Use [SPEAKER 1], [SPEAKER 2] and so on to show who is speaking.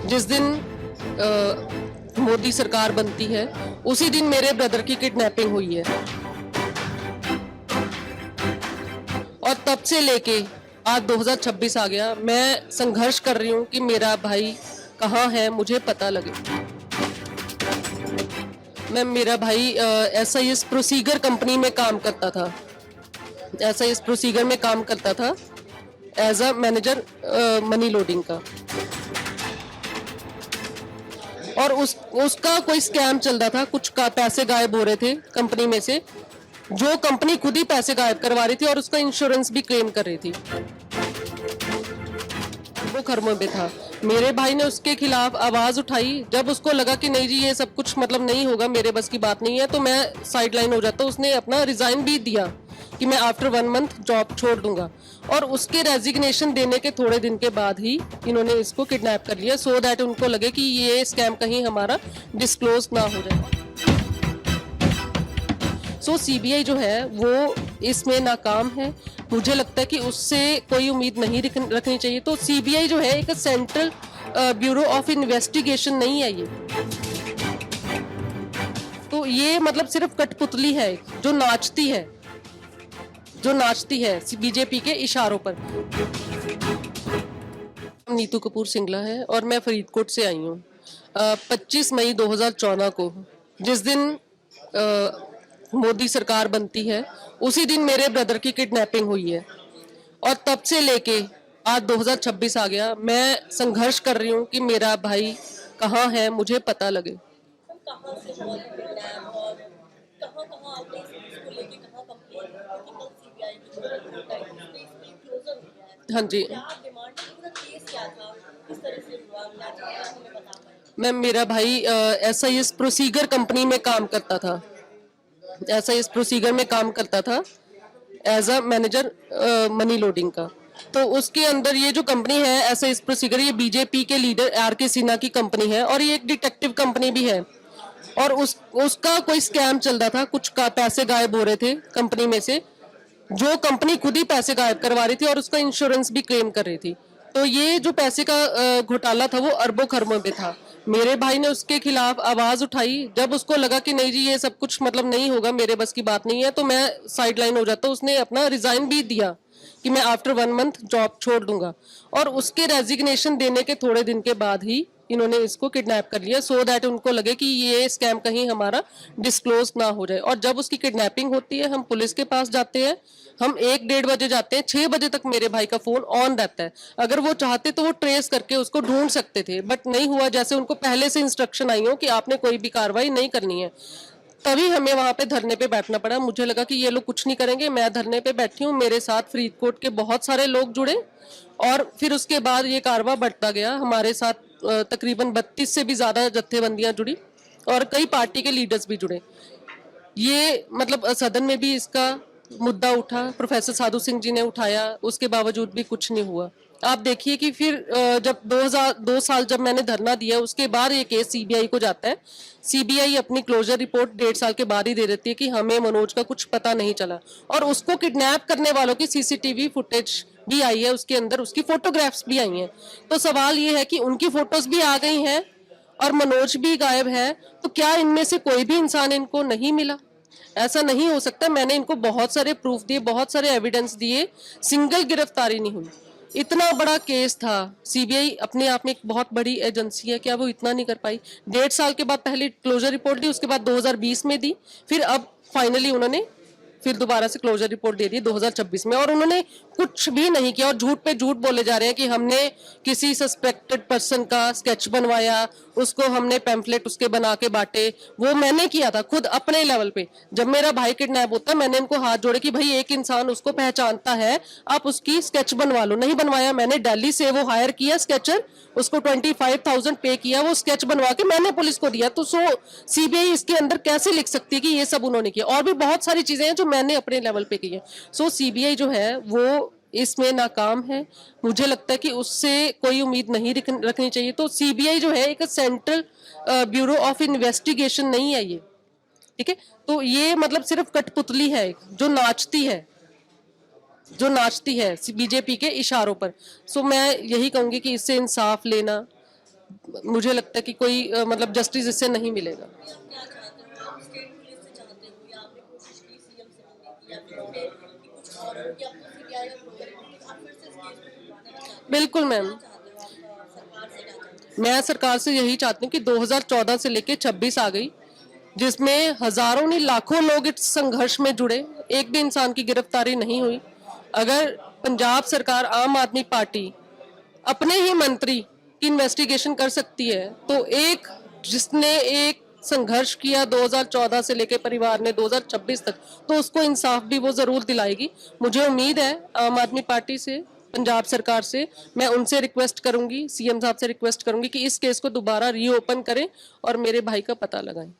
[SPEAKER 1] जिस दिन मोदी सरकार बनती है उसी दिन मेरे ब्रदर की किडनैपिंग हुई है और तब से लेके आज 2026 आ गया। मैं संघर्ष कर रही हूँ कि मेरा भाई कहाँ है, मुझे पता लगे। मेरा भाई SIS प्रोसीगर कंपनी में काम करता था। SIS प्रोसीगर में काम करता था as a manager money loading का। और उसका कोई स्कैम चल रहा था, कुछ का पैसे गायब हो रहे थे कंपनी में से, जो कंपनी खुद ही पैसे गायब करवा रही थी और उसका इंश्योरेंस भी क्लेम कर रही थी। वो खर्मों में था। मेरे भाई ने उसके खिलाफ आवाज उठाई। जब उसको लगा कि नहीं जी ये सब कुछ मतलब नहीं होगा, मेरे बस की बात नहीं है, तो मैं साइडलाइन हो जाता। उसने अपना रिजाइन भी दिया कि मैं आफ्टर 1 मंथ जॉब छोड़ दूंगा। और उसके रेजिग्नेशन देने के थोड़े दिन के बाद ही इन्होंने इसको किडनैप कर लिया, सो दैट उनको लगे कि ये स्कैम कहीं हमारा डिस्क्लोज ना हो जाए। सो CBI जो है वो इसमें नाकाम है। मुझे लगता है कि उससे कोई उम्मीद नहीं रखनी चाहिए। तो CBI जो है एक सेंट्रल ब्यूरो ऑफ इन्वेस्टिगेशन नहीं है ये। तो ये मतलब सिर्फ कठपुतली है जो नाचती है बीजेपी के इशारों पर। नीतू कपूर सिंगला है और मैं फरीदकोट से आई हूँ। 25 मई 2014 को जिस दिन मोदी सरकार बनती है उसी दिन मेरे ब्रदर की किडनैपिंग हुई है और तब से लेके आज 2026 आ गया। मैं संघर्ष कर रही हूँ कि मेरा भाई कहाँ है, मुझे पता लगे। हाँ जी, मेरा भाई SIS प्रोसीगर कंपनी में काम करता था। SIS प्रोसीगर में काम करता था as a manager money loading का। तो उसके अंदर ये जो कंपनी है SIS प्रोसीगर, ये बीजेपी के लीडर RK सिन्हा की कंपनी है और ये एक डिटेक्टिव कंपनी भी है। और उसका कोई स्कैम चल रहा था, कुछ का पैसे गायब हो रहे थे कंपनी में से, जो कंपनी खुद ही पैसे गायब करवा रही थी और उसका इंश्योरेंस भी क्लेम कर रही थी। तो ये जो पैसे का घोटाला था वो अरबों खरबों में था। मेरे भाई ने उसके खिलाफ आवाज उठाई। जब उसको लगा कि नहीं जी ये सब कुछ मतलब नहीं होगा, मेरे बस की बात नहीं है, तो मैं साइडलाइन हो जाता। उसने अपना रिजाइन भी दिया कि मैं आफ्टर 1 मंथ जॉब छोड़ दूंगा। और उसके रेजिग्नेशन देने के थोड़े दिन के बाद ही इन्होंने इसको किडनैप कर लिया, सो दैट उनको लगे कि ये स्कैम कहीं हमारा डिस्क्लोज ना हो जाए। और जब उसकी किडनैपिंग होती है हम पुलिस के पास जाते हैं, हम 1-1:30 बजे जाते हैं, 6 बजे तक मेरे भाई का फोन ऑन रहता है। अगर वो चाहते तो वो ट्रेस करके उसको ढूंढ सकते थे, बट नहीं हुआ। जैसे उनको पहले से इंस्ट्रक्शन आई हो कि आपने कोई भी कार्रवाई नहीं करनी है, तभी हमें वहां पे धरने पे बैठना पड़ा। मुझे लगा कि ये लोग कुछ नहीं करेंगे, मैं धरने पे बैठी हूँ, मेरे साथ फरीदकोट के बहुत सारे लोग जुड़े और फिर उसके बाद ये कारवा बढ़ता गया। हमारे साथ तकरीबन 32 से भी ज्यादा जत्थेबंदियां जुड़ी और कई पार्टी के लीडर्स भी जुड़े। ये मतलब सदन में भी इसका मुद्दा उठा, प्रोफेसर साधु सिंह जी ने उठाया, उसके बावजूद भी कुछ नहीं हुआ। आप देखिए कि फिर जब 2 साल जब मैंने धरना दिया उसके बाद ये केस CBI को जाता है। CBI अपनी क्लोजर रिपोर्ट 1.5 साल के बाद ही दे देती है कि हमें मनोज का कुछ पता नहीं चला। और उसको किडनैप करने वालों की CCTV फुटेज भी आई है, उसके अंदर उसकी फोटोग्राफ्स भी आई हैं। तो सवाल ये है कि उनकी फोटोज भी आ गई हैं और मनोज भी गायब है, तो क्या इनमें से कोई भी इंसान इनको नहीं मिला? ऐसा नहीं हो सकता। मैंने इनको बहुत सारे प्रूफ दिए, बहुत सारे एविडेंस दिए, सिंगल गिरफ्तारी नहीं हुई। इतना बड़ा केस था। CBI अपने आप में एक बहुत बड़ी एजेंसी है, क्या वो इतना नहीं कर पाई? 1.5 साल के बाद पहले क्लोजर रिपोर्ट दी, उसके बाद 2020 में दी, फिर अब फाइनली उन्होंने फिर दोबारा से क्लोजर रिपोर्ट दे दी 2026 में। और उन्होंने कुछ भी नहीं किया और झूठ पे झूठ बोले जा रहे हैं कि हमने किसी सस्पेक्टेड पर्सन का स्केच बनवाया, उसको हमने पैम्फलेट उसके बना के बांटे। वो मैंने किया था खुद अपने लेवल पे। जब मेरा भाई किडनैप होता मैंने इनको हाथ जोड़े कि भाई एक इंसान उसको पहचानता है, आप उसकी स्केच बनवा लो। नहीं बनवाया, मैंने दिल्ली से वो हायर किया स्केचर, उसको 25,000 पे किया, वो स्केच बनवा के मैंने पुलिस को दिया। तो CBI इसके अंदर कैसे लिख सकती है कि ये सब उन्होंने किया? और भी बहुत सारी चीजें हैं जो मैंने अपने लेवल पे की है। CBI जो है वो इसमें नाकाम है। मुझे लगता है कि उससे कोई उम्मीद नहीं रखनी चाहिए। तो CBI जो है एक सेंट्रल ब्यूरो ऑफ इन्वेस्टिगेशन नहीं है ये, ठीक है? तो ये मतलब सिर्फ कठपुतली है जो नाचती है बीजेपी के इशारों पर। मैं यही कहूंगी कि इससे इंसाफ लेना
[SPEAKER 2] मुझे लगता है कि कोई मतलब जस्टिस इससे नहीं मिलेगा।
[SPEAKER 3] आप क्या चाहते हो? आप स्टेट पुलिस से चाहते हो या आपने कोशिश की सीएम से मिलने की या फिर स्टेट की कुछ और या आपको सीबीआई और लोअर कोर्ट आप फिर से इस केस को खुलवाना भी चाहते हो?
[SPEAKER 2] बिल्कुल मैम,
[SPEAKER 3] क्या चाहते हो आप सरकार से क्या चाहते हो?
[SPEAKER 2] मैं सरकार से यही चाहती हूँ कि 2014 से लेके 26 आ गई, जिसमें हजारों नहीं लाखों लोग इस संघर्ष में जुड़े, एक भी इंसान की गिरफ्तारी नहीं हुई। अगर पंजाब सरकार, आम आदमी पार्टी अपने ही मंत्री की इन्वेस्टिगेशन कर सकती है, तो एक जिसने एक संघर्ष किया 2014 से लेकर परिवार ने 2026 तक, तो उसको इंसाफ भी वो जरूर दिलाएगी। मुझे उम्मीद है आम आदमी पार्टी से, पंजाब सरकार से, मैं उनसे रिक्वेस्ट करूंगी, सीएम साहब से रिक्वेस्ट करूंगी कि इस केस को दोबारा रीओपन करें और मेरे भाई का पता लगाएं।